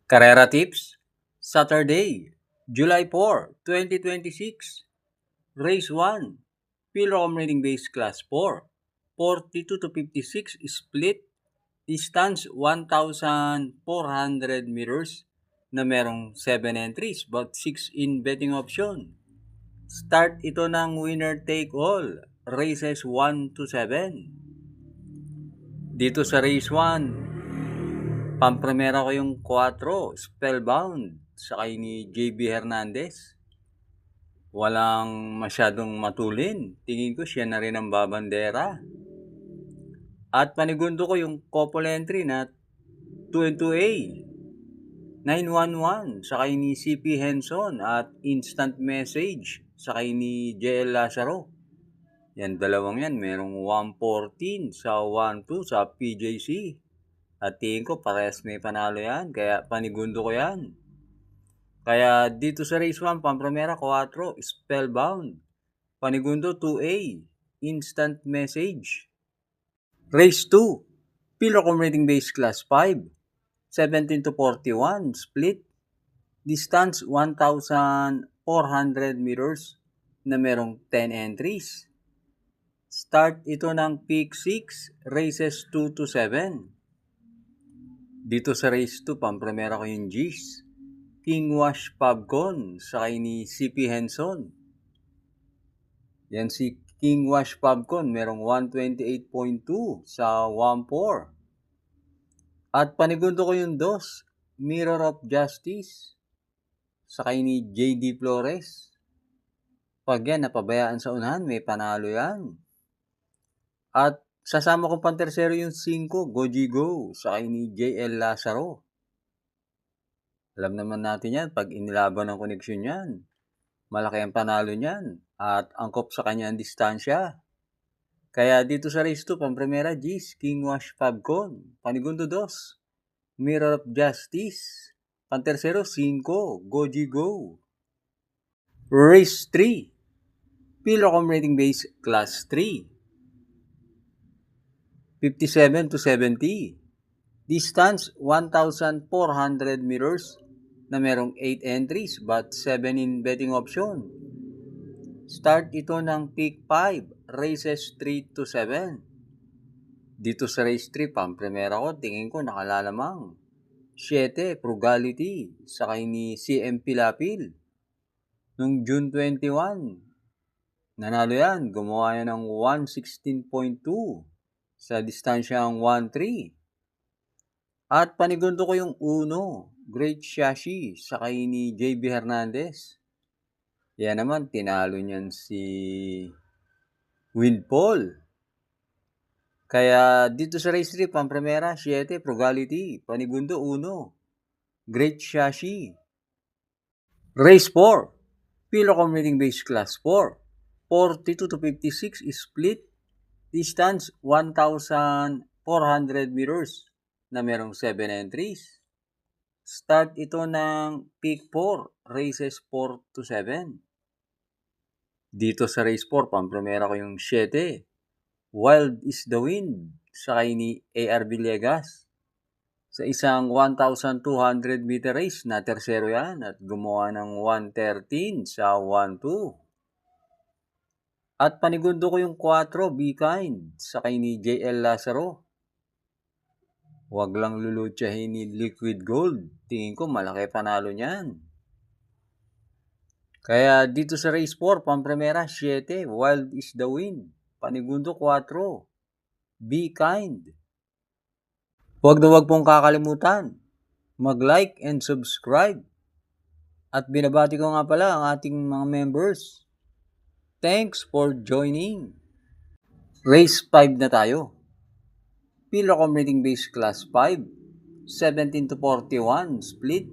Carrera Tips, Saturday, July 4, 2026. Race 1, Pilocom Rating Base Class 4, 42 to 56 split, distance 1,400 meters na merong 7 entries but 6 in betting option. Start ito ng winner take all, races 1 to 7. Dito sa race 1, pampremera ko yung 4, Spellbound, sakay ni JB Hernandez. Walang masyadong matulin. Tingin ko siya na rin ang babandera. At panigundo ko yung couple entry na 2-2A, 911, sakay ni CP Henson at Instant Message, sakay ni JL Lazaro. Yan, dalawang yan. Merong 114 sa 12 sa PJC. At tingin ko parehas may panalo yan. Kaya panigundo ko yan. Kaya dito sa race 1, pampremera 4, Spellbound. Panigundo 2A, Instant Message. Race 2, Pilocom Rating Base Class 5, 17 to 41, split. Distance 1,400 meters na merong 10 entries. Start ito ng Peak 6, races 2 to 7. Dito sa race 2, pampremera ko yung G's. King Wash Pubcon, sakay ni CP Henson. Yan si King Wash Pubcon, merong 128.2 sa 1-4. At panigundo ko yung 2, Mirror of Justice, sakay ni JD Flores. Pag yan, napabayaan sa unahan, may panalo yan. At sasama kong pantersero yung 5, Goji Go, sakay ni JL Lazaro. Alam naman natin yan, pag inilaban ng koneksyon yan, malaki ang panalo niyan at angkop sa kanya ang distansya. Kaya dito sa race 2, pampremera G's, King Wash Pubcon. Panigundo 2, Mirror of Justice. Pantersero 5, Goji Go. Race 3, Pilocom Rating Base Class 3, 57 to 70. Distance 1,400 meters na merong 8 entries but 7 in betting option. Start ito ng Peak 5, races 3 to 7. Dito sa race 3, pampremera ko, tingin ko nakalalamang 7, Frugality, sakay ni CM Pilapil. Nung June 21, nanalo yan, gumawa yan ng 116.2 sa distansyang 1-3. At panigundo ko yung 1, Great Shashi, sakay ni JB Hernandez. Yan naman, tinalo niyan si Windfall. Kaya dito sa race 3, pampremera 7, Frugality, panigundo 1, Great Shashi. Race 4, Pilocom Rating Base Class 4, 42 to 56 split. Distance 1,400 meters na merong 7 entries. Start ito ng Peak 4, races 4 to 7. Dito sa race 4, pampremera ko yung 7, Wild is the Wind, sakay ni AR Villegas. Sa isang 1,200 meter race na tersero yan at gumawa ng 113 sa 1-2. At panigundo ko yung 4, Be Kind, sakay ni JL Lazaro. Huwag lang lulutsahin ni Liquid Gold. Tingin ko malaki panalo niyan. Kaya dito sa race 4, pampremera 7, Wild is the Wind. Panigundo 4, Be Kind. Huwag na huwag pong kakalimutan mag-like and subscribe. At binabati ko nga pala ang ating mga members. Thanks for joining. Race 5 na tayo. Pilocom Rating Base Class 5, 17 to 41, split.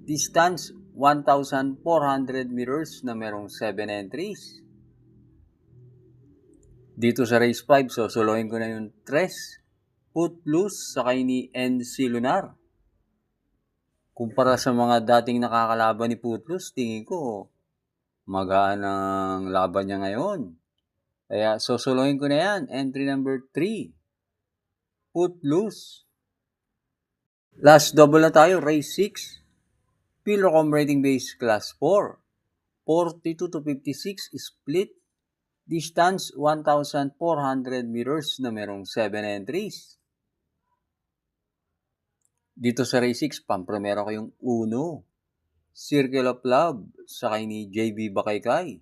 Distance 1,400 meters na merong 7 entries. Dito sa race 5, solohin ko na yung 3, Footloose, sakay ni NC Lunar. Kumpara sa mga dating nakakalaban ni Footloose, tingin ko magaan ang laban niya ngayon. Kaya solohin ko na yan. Entry number 3, Footloose. Last double na tayo, race 6. Pilocom rating base class 4. 42 to 56 split. Distance 1,400 meters na merong 7 entries. Dito sa race 6, pampremero ko yung 1. Circle of Love, sakay ni JB Bakaykay.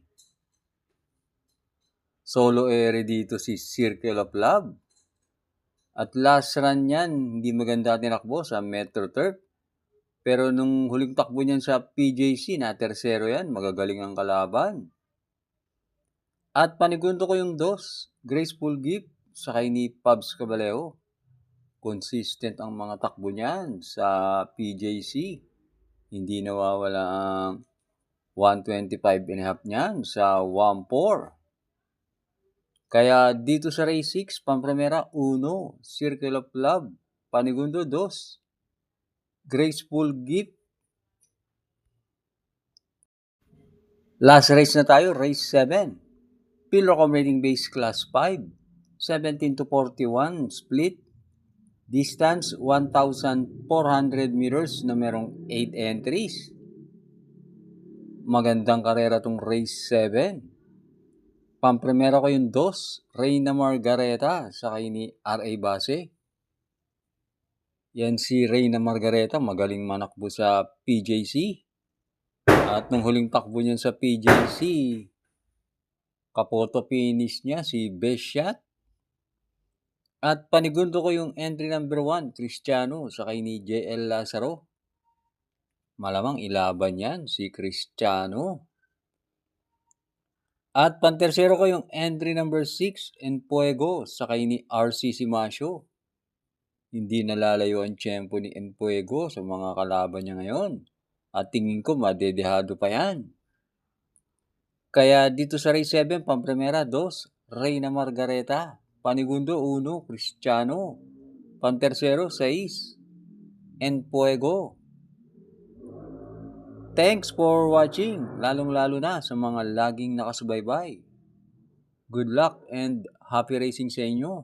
Solo ere dito si Circle of Love. At last run niyan, hindi maganda tinakbo sa Metro Turf. Pero nung huling takbo niyan sa PJC, na tersero yan, magagaling ang kalaban. At panigundo ko yung 2, Graceful Gift, sakay ni Pabs Caballero. Consistent ang mga takbo niyan sa PJC. Hindi nawawala ang 125.5 niyan sa 1.4. Kaya dito sa race 6, pampremera 1, Circle of Love. Panigundo 2, Graceful Gift. Last race na tayo, race 7. Pilocom rating base class 5. 17 to 41 split. Distance 1,400 meters na merong 8 entries. Magandang karera tong race 7. Pampremera ko yung 2, Reyna Margareta, sakay ni R.A. Base. Yan si Reyna Margareta, magaling manakbo sa PJC. At nung huling takbo niyan sa PJC, kapoto finish niya si Best Shot. At panigundo ko yung entry number 1, Cristiano, sakay ni JL Lazaro. Malamang ilaban yan si Cristiano. At pantersero ko yung entry number 6, Enfuego, sakay ni RC Simasio. Hindi nalalayo ang tiyempo ni Enfuego sa mga kalaban niya ngayon. At tingin ko madedehado pa yan. Kaya dito sa race 7, pampremera 2, Reyna Margareta. Panigundo 1, Cristiano. Pantersero 6, Enfuego. Thanks for watching, lalong-lalo na sa mga laging nakasubaybay. Good luck and happy racing sa inyo.